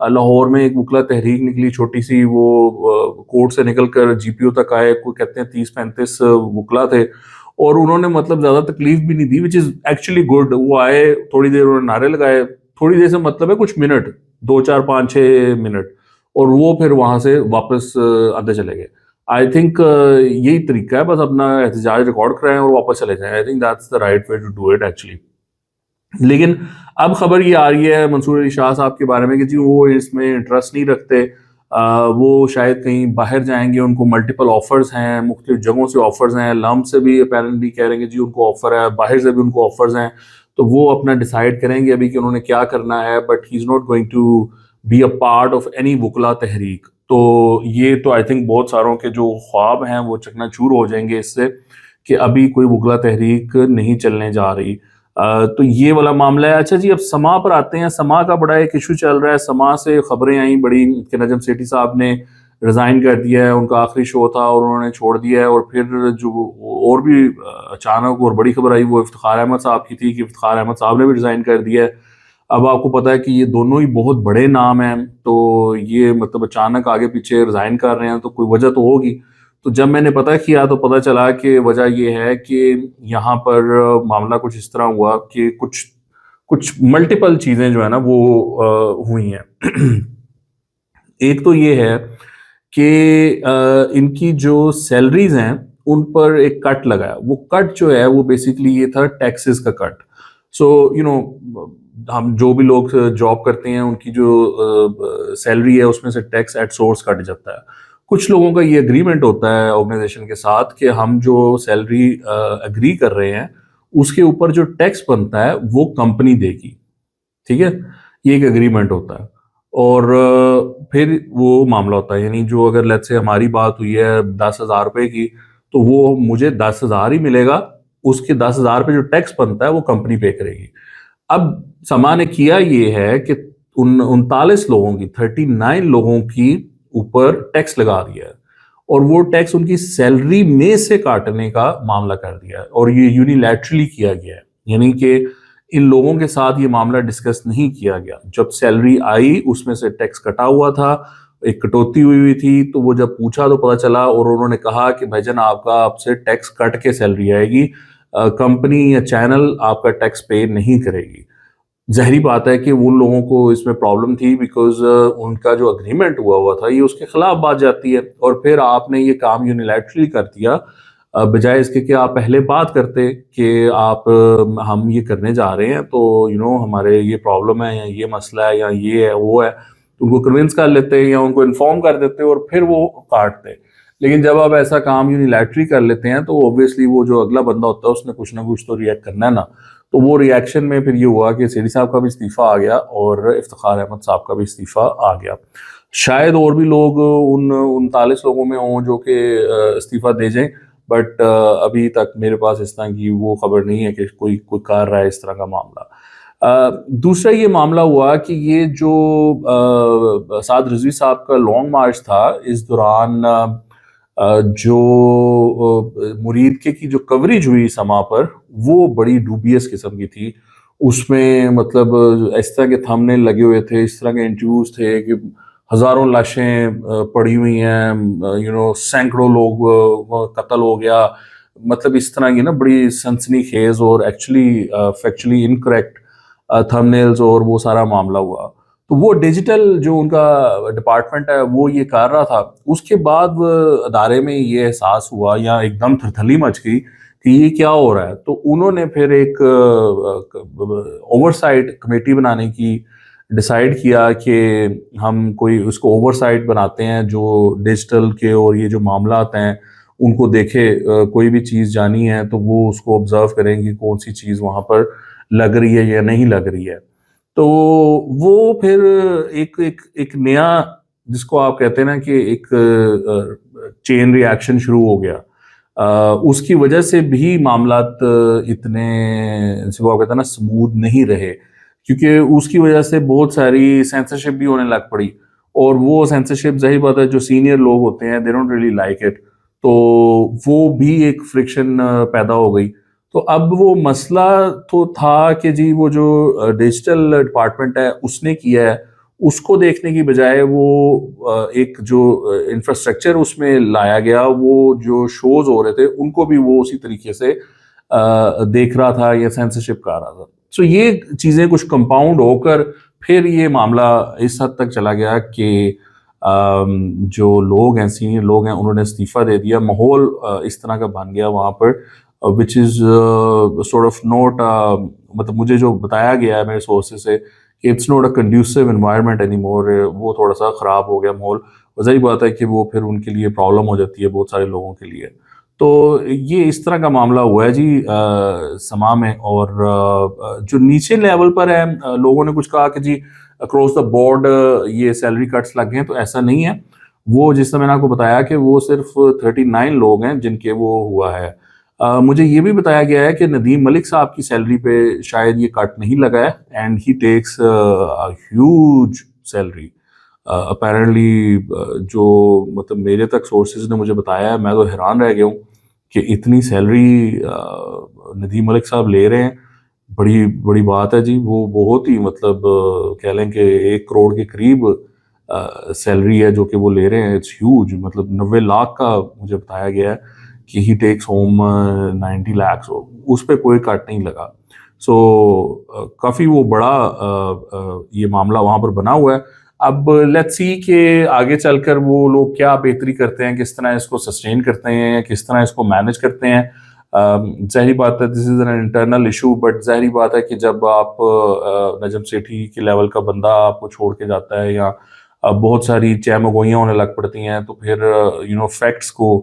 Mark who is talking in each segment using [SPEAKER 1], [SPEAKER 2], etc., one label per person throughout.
[SPEAKER 1] لاہور میں ایک وکلا تحریک نکلی چھوٹی سی, وہ کورٹ سے نکل کر جی پی او تک آئے, کوئی کہتے ہیں 30-35 وکلا تھے, اور انہوں نے مطلب زیادہ تکلیف بھی نہیں دی, وچ از ایکچولی گڈ. وہ آئے, تھوڑی دیر انہوں نے نعرے لگائے, تھوڑی دیر سے مطلب ہے کچھ منٹ, 2-4-5-6 منٹ, اور وہ پھر وہاں سے واپس اندر چلے گئے. آئی تھنک یہی طریقہ ہے, بس اپنا احتجاج ریکارڈ کرائیں اور واپس چلے جائیں. I think that's the right way to do it actually. لیکن اب خبر یہ آ رہی ہے منصور علی شاہ صاحب کے بارے میں کہ جی وہ اس میں انٹرسٹ نہیں رکھتے, وہ شاید کہیں باہر جائیں گے, ان کو ملٹیپل آفرز ہیں, مختلف جگہوں سے آفرز ہیں, لم سے بھی اپیرنٹلی کہہ رہے ہیں کہ جی ان کو آفر ہے, باہر سے بھی ان کو آفرز ہیں, تو وہ اپنا ڈیسائیڈ کریں گے ابھی کہ انہوں نے کیا کرنا ہے. But he is not going to be a part of any وکلا تحریک. تو یہ تو آئی تھنک بہت ساروں کے جو خواب ہیں وہ چکنا چور ہو جائیں گے اس سے کہ ابھی کوئی وکلا تحریک نہیں چلنے جا رہی. تو یہ والا معاملہ ہے. اچھا جی, اب سما پر آتے ہیں. سما کا بڑا ایک ایشو چل رہا ہے. سما سے خبریں آئیں بڑی کہ نجم سیٹھی صاحب نے ریزائن کر دیا ہے, ان کا آخری شو تھا اور انہوں نے چھوڑ دیا ہے. اور پھر جو اور بھی اچانک اور بڑی خبر آئی وہ افتخار احمد صاحب کی تھی کہ افتخار احمد صاحب نے بھی ریزائن کر دیا ہے. اب آپ کو پتہ ہے کہ یہ دونوں ہی بہت بڑے نام ہیں, تو یہ مطلب اچانک آگے پیچھے ریزائن کر رہے ہیں, تو کوئی وجہ تو ہوگی. تو جب میں نے پتہ کیا تو پتہ چلا کہ وجہ یہ ہے کہ یہاں پر معاملہ کچھ اس طرح ہوا کہ کچھ ملٹیپل چیزیں جو ہے نا وہ ہوئی ہیں. ایک تو یہ ہے کہ ان کی جو سیلریز ہیں ان پر ایک کٹ لگا ہے. وہ کٹ جو ہے وہ بیسیکلی یہ تھا ٹیکسز کا کٹ. سو ہم جو بھی لوگ جاب کرتے ہیں ان کی جو سیلری ہے اس میں سے ٹیکس ایٹ سورس کٹ جاتا ہے. کچھ لوگوں کا یہ اگریمنٹ ہوتا ہے آرگنائزیشن کے ساتھ کہ ہم جو سیلری اگری کر رہے ہیں اس کے اوپر جو ٹیکس بنتا ہے وہ کمپنی دے گی. ٹھیک ہے, یہ ایک اگریمنٹ ہوتا ہے. اور پھر وہ معاملہ ہوتا ہے, یعنی جو اگر لیٹس سے ہماری بات ہوئی ہے 10,000 روپے کی, تو وہ مجھے 10,000 ہی ملے گا, اس کے 10,000 پہ جو ٹیکس بنتا ہے وہ کمپنی پے کرے گی. اب سما نے کیا یہ ہے کہ 39 لوگوں کی 39 لوگوں کی اوپر ٹیکس لگا دیا ہے, اور وہ ٹیکس ان کی سیلری میں سے کاٹنے کا معاملہ کر دیا ہے. اور یہ یونیلیٹرلی کیا گیا ہے, یعنی کہ ان لوگوں کے ساتھ یہ معاملہ ڈسکس نہیں کیا گیا. جب سیلری آئی اس میں سے ٹیکس کٹا ہوا تھا, ایک کٹوتی ہوئی تھی, تو وہ جب پوچھا تو پتہ چلا اور انہوں نے کہا کہ بھائی جان آپ کا آپ سے ٹیکس کٹ کے سیلری آئے گی, کمپنی یا چینل آپ کا ٹیکس پے نہیں کرے گی. ظاہری بات ہے کہ ان لوگوں کو اس میں پرابلم تھی بیکاز ان کا جو اگریمنٹ ہوا تھا یہ اس کے خلاف بات جاتی ہے. اور پھر آپ نے یہ کام یونیلیٹرلی کر دیا بجائے اس کے کہ آپ پہلے بات کرتے کہ آپ ہم یہ کرنے جا رہے ہیں, تو ہمارے یہ پرابلم ہے یا یہ مسئلہ ہے یا یہ ہے وہ ہے, تو ان کو کنونس کر لیتے یا ان کو انفارم کر دیتے اور پھر وہ کاٹتے. لیکن جب آپ ایسا کام یونیلیٹری کر لیتے ہیں تو اوبویسلی وہ جو اگلا بندہ ہوتا ہے اس نے کچھ نہ کچھ تو ریئیکٹ کرنا ہے نا. تو وہ ریئیکشن میں پھر یہ ہوا کہ سیٹھی صاحب کا بھی استعفیٰ آ گیا اور افتخار احمد صاحب کا بھی استعفیٰ آ گیا. شاید اور بھی لوگ ان 39 لوگوں میں ہوں جو کہ استعفیٰ دے جائیں, بٹ ابھی تک میرے پاس اس طرح کی وہ خبر نہیں ہے کہ کوئی کر رہا ہے اس طرح کا معاملہ. دوسرا یہ معاملہ ہوا کہ یہ جو سعد رضوی صاحب کا لانگ مارچ تھا, اس دوران جو مرید کے کی جو کوریج ہوئی سما پر وہ بڑی ڈوبیس قسم کی تھی. اس میں مطلب اس طرح کے تھمبنیل لگے ہوئے تھے, اس طرح کے انٹرویوز تھے کہ ہزاروں لاشیں پڑی ہوئی ہیں, سینکڑوں لوگ قتل ہو گیا, مطلب اس طرح کی نا بڑی سنسنی خیز اور ایکچولی فیکچولی انکریکٹ تھمبنیلز اور وہ سارا معاملہ ہوا. تو وہ ڈیجیٹل جو ان کا ڈپارٹمنٹ ہے وہ یہ کر رہا تھا. اس کے بعد ادارے میں یہ احساس ہوا یا ایک دم تھرتھلی مچ گئی کہ یہ کیا ہو رہا ہے. تو انہوں نے پھر ایک اوور سائٹ کمیٹی بنانے کی ڈیسائیڈ کیا کہ ہم کوئی اس کو اوور سائٹ بناتے ہیں جو ڈیجیٹل کے اور یہ جو معاملات ہیں ان کو دیکھے, کوئی بھی چیز جانی ہے تو وہ اس کو آبزرو کریں گی کون سی چیز وہاں پر لگ رہی ہے یا نہیں لگ رہی ہے. تو وہ پھر ایک نیا جس کو آپ کہتے ہیں نا کہ ایک چین ری ایکشن شروع ہو گیا. اس کی وجہ سے بھی معاملات اتنے جس کو آپ کہتے ہیں نا سموتھ نہیں رہے, کیونکہ اس کی وجہ سے بہت ساری سینسرشپ بھی ہونے لگ پڑی, اور وہ سینسرشپ ظاہر بات ہے جو سینئر لوگ ہوتے ہیں they don't really like it, تو وہ بھی ایک فرکشن پیدا ہو گئی. تو اب وہ مسئلہ تو تھا کہ جی وہ جو ڈیجیٹل ڈپارٹمنٹ ہے اس نے کیا ہے, اس کو دیکھنے کی بجائے وہ ایک جو انفراسٹرکچر اس میں لایا گیا، وہ جو شوز ہو رہے تھے ان کو بھی وہ اسی طریقے سے دیکھ رہا تھا یا سینسرشپ کر رہا تھا. سو یہ چیزیں کچھ کمپاؤنڈ ہو کر پھر یہ معاملہ اس حد تک چلا گیا کہ جو لوگ ہیں، سینئر لوگ ہیں، انہوں نے استعفیٰ دے دیا. ماحول اس طرح کا بن گیا وہاں پر وچ از سورٹ آف نوٹ، مطلب مجھے جو بتایا گیا ہے میرے سورسز سے کہ it's not a conducive environment any more. وہ تھوڑا سا خراب ہو گیا ماحول. وظاہر بات ہے کہ وہ پھر ان کے لیے پرابلم ہو جاتی ہے بہت سارے لوگوں کے لیے. تو یہ اس طرح کا معاملہ ہوا ہے جی سما میں. اور جو نیچے لیول پر ہے، لوگوں نے کچھ کہا کہ جی اکراس دا بورڈ یہ سیلری کٹس لگ گئے ہیں، تو ایسا نہیں ہے. وہ جس طرح میں نے آپ کو بتایا کہ وہ صرف 39 لوگ ہیں جن کے وہ ہوا ہے. مجھے یہ بھی بتایا گیا ہے کہ ندیم ملک صاحب کی سیلری پہ شاید یہ کٹ نہیں لگا ہے، and he takes huge salary apparently. جو مطلب میرے تک سورسز نے مجھے بتایا ہے، میں تو حیران رہ گیا ہوں کہ اتنی سیلری ندیم ملک صاحب لے رہے ہیں. بڑی بڑی بات ہے جی. وہ بہت ہی مطلب کہہ لیں کہ 1 کروڑ کے قریب سیلری ہے جو کہ وہ لے رہے ہیں. It's huge. مطلب 90 لاکھ کا مجھے بتایا گیا ہے کہ ہی ٹیکس ہوم 90 lakhs. اس پہ کوئی کٹ نہیں لگا. سو کافی وہ بڑا یہ معاملہ وہاں پر بنا ہوا ہے. اب لیٹس سی کہ آگے چل کر وہ لوگ کیا بہتری کرتے ہیں، کس طرح اس کو سسٹین کرتے ہیں، کس طرح اس کو مینج کرتے ہیں. ظاہری بات ہے this is an internal issue, but ظاہری بات ہے کہ جب آپ نجم سیٹھی کے لیول کا بندہ آپ کو چھوڑ کے جاتا ہے یا بہت ساری چہمگوئیاں ہونے لگ پڑتی ہیں، تو پھر فیکٹس کو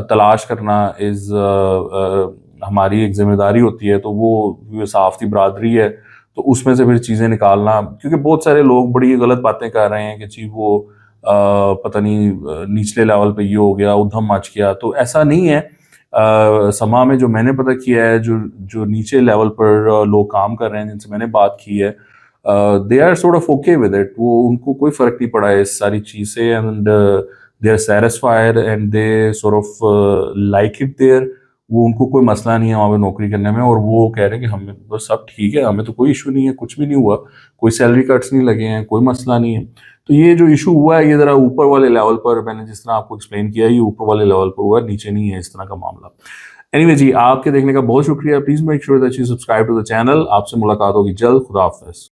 [SPEAKER 1] تلاش کرنا از ہماری ایک ذمہ داری ہوتی ہے. تو وہ صحافتی برادری ہے، تو اس میں سے پھر چیزیں نکالنا، کیونکہ بہت سارے لوگ بڑی غلط باتیں کر رہے ہیں کہ جی وہ پتہ نہیں نچلے لیول پہ یہ ہو گیا، ادھم مچ گیا. تو ایسا نہیں ہے. سما میں جو میں نے پتہ کیا ہے، جو نیچے لیول پر لوگ کام کر رہے ہیں جن سے میں نے بات کی ہے، they are sort of okay with it. وہ ان کو کوئی فرق نہیں پڑا ہے اس ساری چیز سے، and they are satisfied and they sort of like it there. وہ ان کو کوئی مسئلہ نہیں ہے وہاں پہ نوکری کرنے میں، اور وہ کہہ رہے ہیں کہ ہمیں بس سب ٹھیک ہے، ہمیں تو کوئی ایشو نہیں ہے، کچھ بھی نہیں ہوا، کوئی سیلری کٹس نہیں لگے ہیں، کوئی مسئلہ نہیں ہے. تو یہ جو ایشو ہوا ہے یہ ذرا اوپر والے لیول پر، میں نے جس طرح آپ کو ایکسپلین کیا ہے، یہ اوپر والے لیول پر ہوا ہے، نیچے نہیں ہے اس طرح کا معاملہ. اینی جی، آپ کے دیکھنے کا بہت شکریہ. Please make sure that you subscribe to the channel. آپ سے ملاقات ہوگی جلد. خدا حافظ.